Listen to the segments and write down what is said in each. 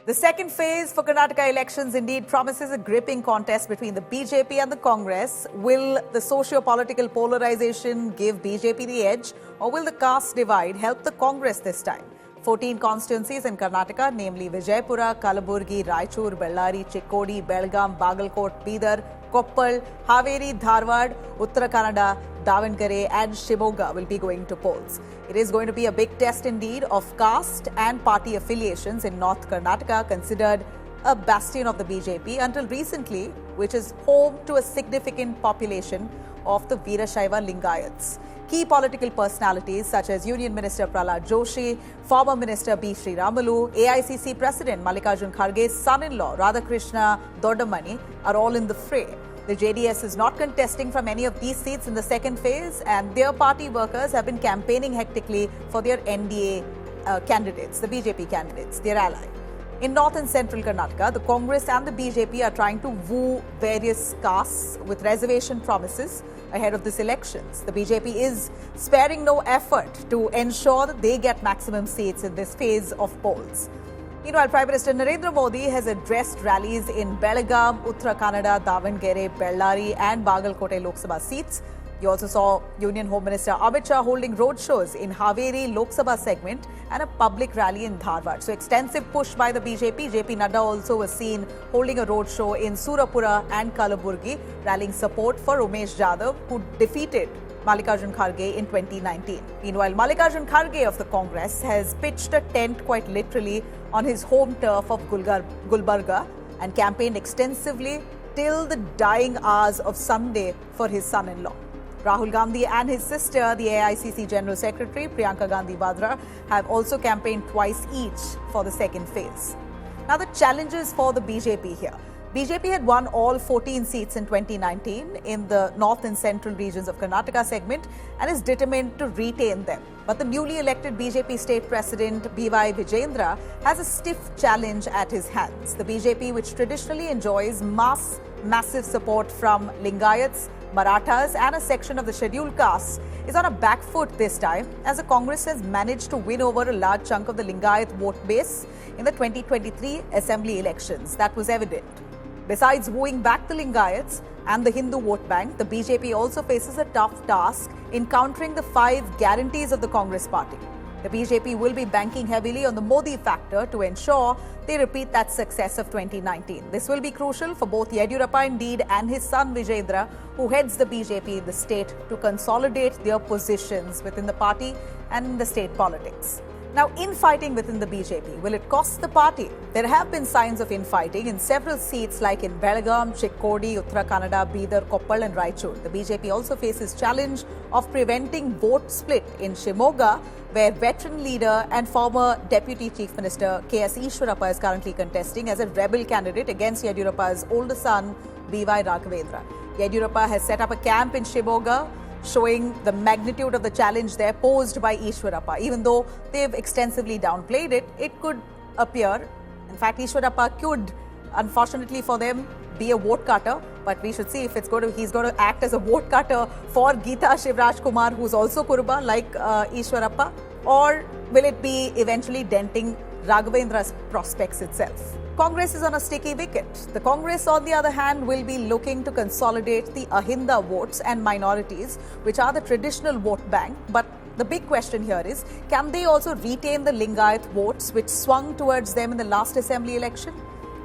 The second phase for Karnataka elections indeed promises a gripping contest between the BJP and the Congress. Will the socio-political polarization give BJP the edge, or will the caste divide help the Congress this time? 14 constituencies in Karnataka, namely Vijaypura, Kalaburgi, Raichur, Bellary, Chikkodi, Belgaum, Bagalkot, Bidar, Koppal, Haveri, Dharwad, Uttara Kannada, Davangere and Shimoga will be going to polls. It is going to be a big test indeed of caste and party affiliations in North Karnataka, considered a bastion of the BJP until recently, which is home to a significant population of the Veerashaiva Lingayats. Key political personalities such as Union Minister Prahlad Joshi, former Minister B. Sriramalu, AICC President Mallikarjun Kharge's son-in-law Radhakrishna Dodamani are all in the fray. The JDS is not contesting from any of these seats in the second phase, and their party workers have been campaigning hectically for their NDA candidates, the BJP candidates, their ally. In North and Central Karnataka, the Congress and the BJP are trying to woo various castes with reservation promises ahead of this elections. The BJP is sparing no effort to ensure that they get maximum seats in this phase of polls. Meanwhile, Prime Minister Narendra Modi has addressed rallies in Belgaum, Uttara Kannada, Davangere, Bellary and Bagalkote Lok Sabha seats. You also saw Union Home Minister Amit Shah holding roadshows in Haveri Lok Sabha segment and a public rally in Dharwad. So extensive push by the BJP. JP Nada also was seen holding a roadshow in Surapura and Kalaburgi, rallying support for Umesh Jadhav, who defeated Mallikarjun Kharge in 2019. Meanwhile, Mallikarjun Kharge of the Congress has pitched a tent quite literally on his home turf of Gulbarga and campaigned extensively till the dying hours of Sunday for his son-in-law. Rahul Gandhi and his sister, the AICC General Secretary Priyanka Gandhi Vadra, have also campaigned twice each for the second phase. Now, the challenges for the BJP here. BJP had won all 14 seats in 2019 in the north and central regions of Karnataka segment and is determined to retain them. But the newly elected BJP state president B.Y. Vijendra has a stiff challenge at his hands. The BJP, which traditionally enjoys massive support from Lingayats, Marathas and a section of the scheduled castes, is on a back foot this time as the Congress has managed to win over a large chunk of the Lingayat vote base in the 2023 assembly elections. That was evident. Besides wooing back the Lingayats and the Hindu vote bank, the BJP also faces a tough task in countering the 5 guarantees of the Congress party. The BJP will be banking heavily on the Modi factor to ensure they repeat that success of 2019. This will be crucial for both Yediyurappa indeed and his son Vijayendra, who heads the BJP in the state, to consolidate their positions within the party and in the state politics. Now, infighting within the BJP, will it cost the party? There have been signs of infighting in several seats like in Belgaum, Chikkodi, Uttara Kannada, Bidar, Koppal and Raichur. The BJP also faces challenge of preventing vote split in Shimoga, where veteran leader and former Deputy Chief Minister K.S. Ishwarappa is currently contesting as a rebel candidate against Yediyurappa's older son, B.Y. Raghavendra. Yediyurappa has set up a camp in Shimoga, showing the magnitude of the challenge there posed by Ishwarappa. Even though they've extensively downplayed it, it could appear, in fact, Ishwarappa could, unfortunately for them, be a vote cutter, but we should see if he's going to act as a vote cutter for Geeta Shivraj Kumar, who's also Kuruba, like Ishwarappa, or will it be eventually denting Raghavendra's prospects itself? Congress is on a sticky wicket. The Congress, on the other hand, will be looking to consolidate the Ahinda votes and minorities, which are the traditional vote bank. But the big question here is, can they also retain the Lingayat votes, which swung towards them in the last assembly election?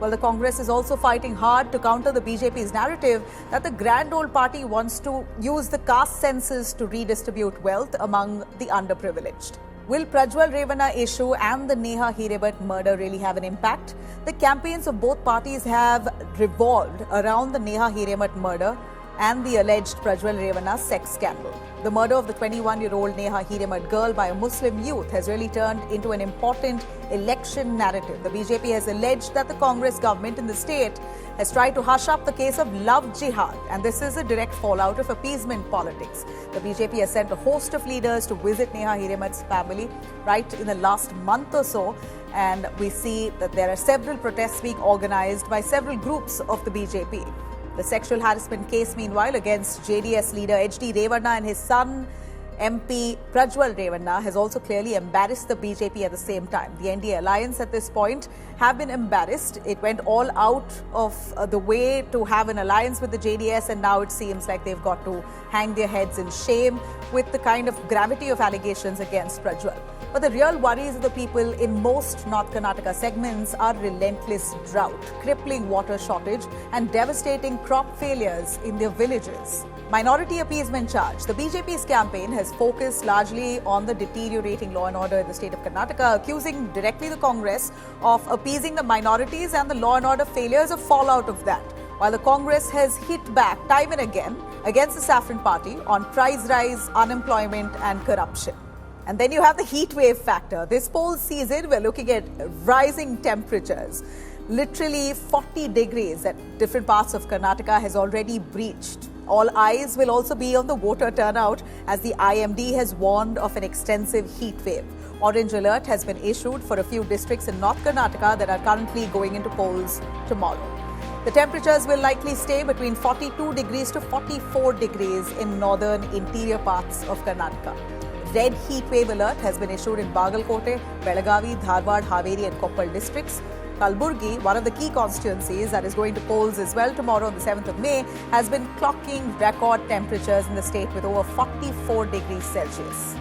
Well, the Congress is also fighting hard to counter the BJP's narrative that the grand old party wants to use the caste census to redistribute wealth among the underprivileged. Will Prajwal Revana issue and the Neha Hirebat murder really have an impact? The campaigns of both parties have revolved around the Neha Hirebat murder and the alleged Prajwal Revana sex scandal. The murder of the 21-year-old Neha Hiremat girl by a Muslim youth has really turned into an important election narrative. The BJP has alleged that the Congress government in the state has tried to hush up the case of love jihad, and this is a direct fallout of appeasement politics. The BJP has sent a host of leaders to visit Neha Hiremat's family right in the last month or so, and we see that there are several protests being organized by several groups of the BJP. The sexual harassment case, meanwhile, against JDS leader H.D. Revanna and his son MP Prajwal Revanna has also clearly embarrassed the BJP at the same time. The NDA alliance at this point have been embarrassed. It went all out of the way to have an alliance with the JDS, and now it seems like they've got to hang their heads in shame with the kind of gravity of allegations against Prajwal. But the real worries of the people in most North Karnataka segments are relentless drought, crippling water shortage, and devastating crop failures in their villages. Minority appeasement charge. The BJP's campaign has focused largely on the deteriorating law and order in the state of Karnataka, accusing directly the Congress of appeasing the minorities, and the law and order failures of fallout of that. While the Congress has hit back time and again against the Saffron Party on price rise, unemployment and corruption. And then you have the heat wave factor. This poll season, we're looking at rising temperatures. Literally 40 degrees at different parts of Karnataka has already breached. All eyes will also be on the voter turnout as the IMD has warned of an extensive heat wave. Orange alert has been issued for a few districts in North Karnataka that are currently going into polls tomorrow. The temperatures will likely stay between 42 degrees to 44 degrees in northern interior parts of Karnataka. Red heat wave alert has been issued in Bagalkote, Belagavi, Dharwad, Haveri and Koppal districts. Kalburgi, one of the key constituencies that is going to polls as well tomorrow on the 7th of May, has been clocking record temperatures in the state with over 44 degrees Celsius.